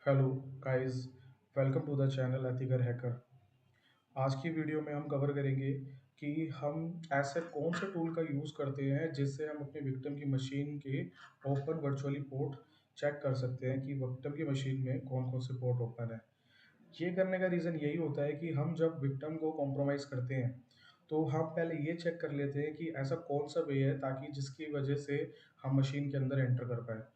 Hello guys, welcome to the channel ethical hacker. आज की video में हम कवर करेंगे कि हम ऐसे कौन से टूल का यूज़ करते हैं जिससे हम अपने विक्टिम की मशीन के ओपन वर्चुअली पोर्ट चेक कर सकते हैं कि विक्टिम की मशीन में कौन कौन से पोर्ट ओपन है। ये करने का रीज़न यही होता है कि हम जब विक्टिम को कॉम्प्रोमाइज़ करते हैं तो हम पहले ये चेक कर लेते हैं कि ऐसा कौन सा वे है ताकि जिसकी वजह से हम मशीन के अंदर एंटर कर पाए।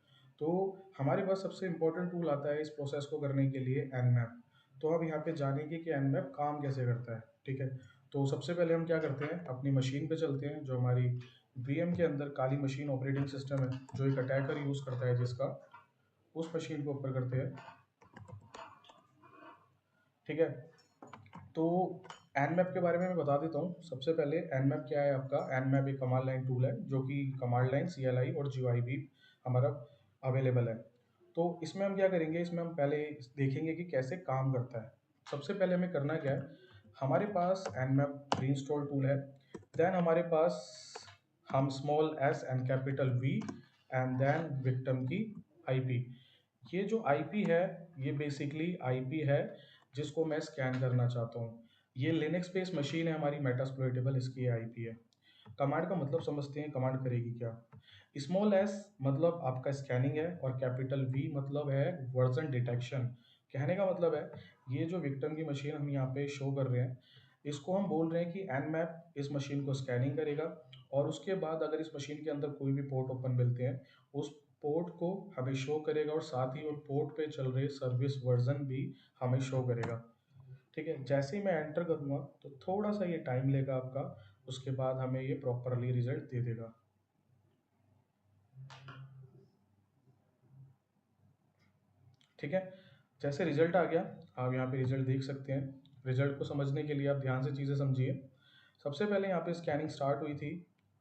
तो हमारे पास सबसे इम्पोर्टेंट टूल आता है इस प्रोसेस को करने के लिए, एनमैप। तो अब यहाँ पे जानेंगे कि एनमैप काम कैसे करता है। ठीक है, तो सबसे पहले हम क्या करते हैं, अपनी मशीन पे चलते हैं जो हमारी वीएम के अंदर काली मशीन ऑपरेटिंग सिस्टम है जो एक अटैकर यूज़ करता है, जिसका उस मशीन को ऊपर करते हैं। ठीक है, तो एनमैप के बारे में मैं बता देता हूँ। सबसे पहले एनमैप क्या है आपका। एनमैप एक कमांड लाइन टूल है जो कि कमांड लाइन, CLI और GUI भी हमारा अवेलेबल है। तो इसमें हम क्या करेंगे, इसमें हम पहले देखेंगे कि कैसे काम करता है। सबसे पहले हमें करना क्या है, हमारे पास एनमैप प्री इंस्टॉल टूल है। देन हमारे पास हम small S and capital V and then victim की IP। ये जो IP है, ये बेसिकली IP है जिसको मैं स्कैन करना चाहता हूँ। ये लिनक्स बेस्ड मशीन है हमारी मेटास्प्लोइटेबल, इसकी IP है। कमांड का मतलब समझते हैं, कमांड करेगी क्या। स्मॉल एस मतलब आपका स्कैनिंग है और कैपिटल वी मतलब है वर्जन डिटेक्शन। कहने का मतलब है, ये जो विक्टिम की मशीन हम यहाँ पे शो कर रहे हैं, इसको हम बोल रहे हैं कि एनमैप इस मशीन को स्कैनिंग करेगा और उसके बाद अगर इस मशीन के अंदर कोई भी पोर्ट ओपन मिलते हैं, उस पोर्ट को हमें शो करेगा और साथ ही उन पोर्ट पे चल रहे सर्विस वर्जन भी हमें शो करेगा। ठीक है, जैसे ही मैं एंटर करूँगा तो थोड़ा सा ये टाइम लेगा आपका, उसके बाद हमें ये प्रॉपरली रिजल्ट दे देगा। ठीक है, जैसे रिजल्ट आ गया, आप यहाँ पे रिजल्ट देख सकते हैं। रिजल्ट को समझने के लिए आप ध्यान से चीज़ें समझिए। सबसे पहले यहाँ पे स्कैनिंग स्टार्ट हुई थी।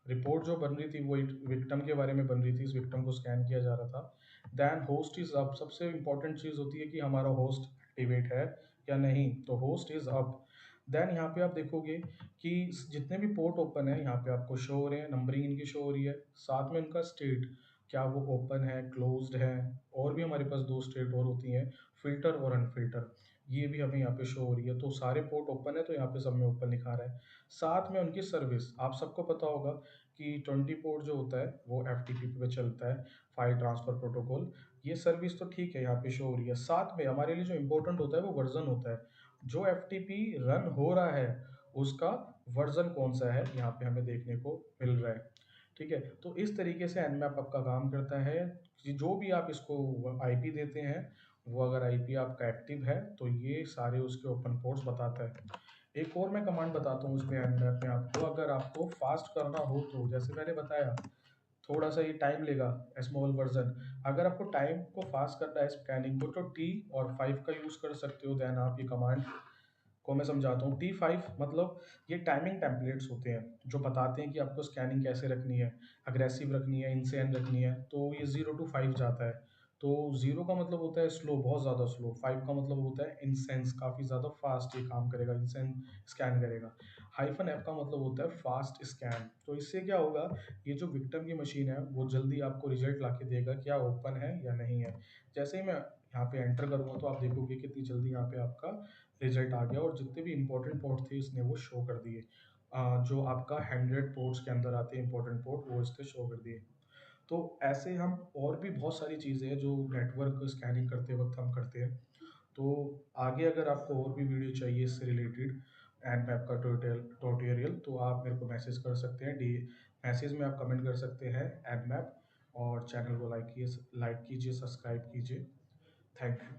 रिपोर्ट जो बन रही थी वो विक्टिम के बारे में बन रही थी, इस विक्टिम को स्कैन किया जा रहा था। Then host is up. सबसे इंपॉर्टेंट चीज़ होती है कि हमारा होस्ट एक्टिवेट है या नहीं, तो होस्ट इज अप। देन यहाँ पे आप देखोगे कि जितने भी पोर्ट ओपन है यहाँ पे आपको शो हो रहे हैं, नंबरिंग इनकी शो हो रही है, साथ में उनका स्टेट, क्या वो ओपन है, क्लोज्ड है। और भी हमारे पास दो स्टेट और होती हैं, फिल्टर और अनफिल्टर, ये भी हमें यहाँ पे शो हो रही है। तो सारे पोर्ट ओपन है तो यहाँ पे सब में ओपन लिखा रहा है। साथ में उनकी सर्विस, आप सबको पता होगा कि 20 पोर्ट जो होता है वो FTP पे चलता है, फाइल ट्रांसफर प्रोटोकॉल। ये सर्विस तो ठीक है, यहाँ पे शो हो रही है। साथ में हमारे लिए जो इम्पोर्टेंट होता है वो वर्जन होता है, जो FTP रन हो रहा है उसका वर्जन कौन सा है, यहाँ पे हमें देखने को मिल रहा है। ठीक है, तो इस तरीके से एनमैप आपका काम करता है कि जो भी आप इसको IP देते हैं, वो अगर IP आपका एक्टिव है तो ये सारे उसके ओपन पोर्ट्स बताता है। एक और मैं कमांड बताता हूँ उसमें एनमैप में आपको, अगर आपको फास्ट करना हो तो जैसे मैंने बताया, थोड़ा सा ये टाइम लेगा स्मॉल वर्जन। अगर आपको टाइम को फास्ट करना है स्कैनिंग को तो T और 5 का यूज़ कर सकते हो। देन आप ये कमांड को मैं समझाता हूँ। T5 मतलब ये टाइमिंग टेम्पलेट्स होते हैं जो बताते हैं कि आपको स्कैनिंग कैसे रखनी है, अग्रेसिव रखनी है, इनसेन रखनी है। तो ये 0 to 5 जाता है। तो 0 का मतलब होता है स्लो, बहुत ज़्यादा स्लो। 5 का मतलब होता है इंसेंस, काफ़ी ज़्यादा फास्ट ये काम करेगा, इंसेन स्कैन करेगा। -F का मतलब होता है फास्ट स्कैन। तो इससे क्या होगा, ये जो विक्टिम की मशीन है वो जल्दी आपको रिजल्ट ला के देगा क्या ओपन है या नहीं है। जैसे ही मैं यहाँ पे एंटर करूँगा तो आप देखोगे कितनी जल्दी यहाँ पे आपका रिजल्ट आ गया और जितने भी इंपॉर्टेंट पोर्ट थे इसने वो शो कर दिए। जो आपका 100 पोर्ट्स के अंदर आते हैं इंपॉर्टेंट पोर्ट, वो इसने शो कर दिए। तो ऐसे हम और भी बहुत सारी चीज़ें हैं जो नेटवर्क स्कैनिंग करते वक्त हम करते हैं। तो आगे अगर आपको और भी वीडियो चाहिए इससे रिलेटेड, एनमैप का ट्यूटोरियल, तो आप मेरे को मैसेज कर सकते हैं। डी मैसेज में आप कमेंट कर सकते हैं एनमैप, और चैनल को लाइक कीजिए, सब्सक्राइब कीजिए। Thank you.